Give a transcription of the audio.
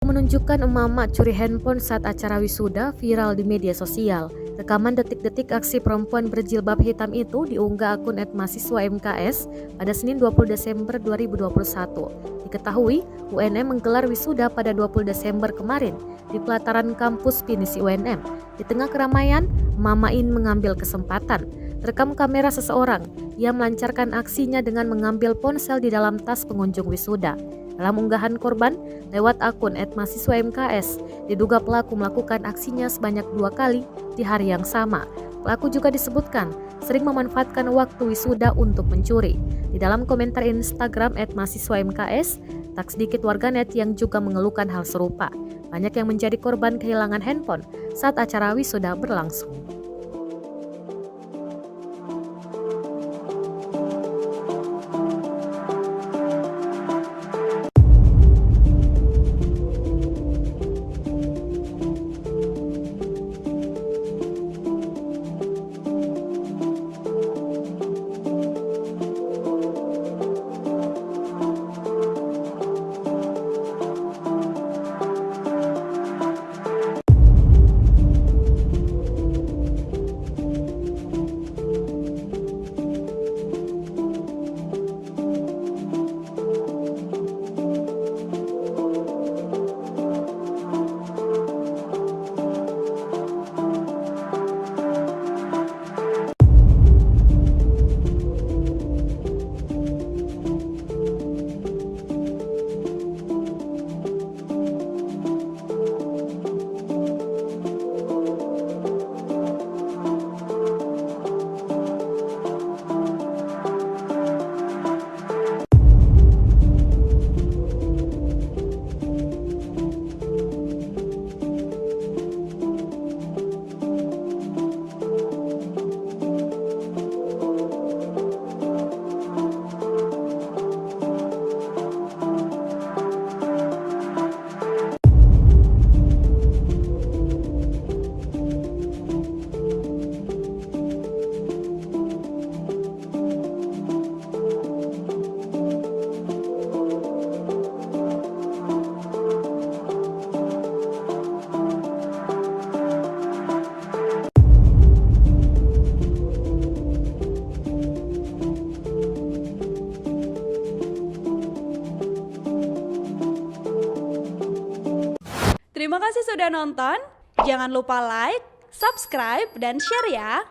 Menunjukkan emak-emak curi handphone saat acara wisuda viral di media sosial. Rekaman detik-detik aksi perempuan berjilbab hitam itu diunggah akun @mahasiswa_MKS pada Senin 20 Desember 2021. Diketahui, UNM menggelar wisuda pada 20 Desember kemarin di pelataran kampus Pinisi UNM. Di tengah keramaian, Mama In mengambil kesempatan terekam kamera seseorang yang melancarkan aksinya dengan mengambil ponsel di dalam tas pengunjung wisuda. Dalam unggahan korban lewat akun @mahasiswa_MKS, diduga pelaku melakukan aksinya sebanyak 2 kali di hari yang sama. Pelaku juga disebutkan sering memanfaatkan waktu wisuda untuk mencuri. Di dalam komentar Instagram @mahasiswa_MKS, tak sedikit warganet yang juga mengeluhkan hal serupa. Banyak yang menjadi korban kehilangan handphone saat acara wisuda berlangsung. Terima kasih sudah nonton. Jangan lupa like, subscribe, dan share ya.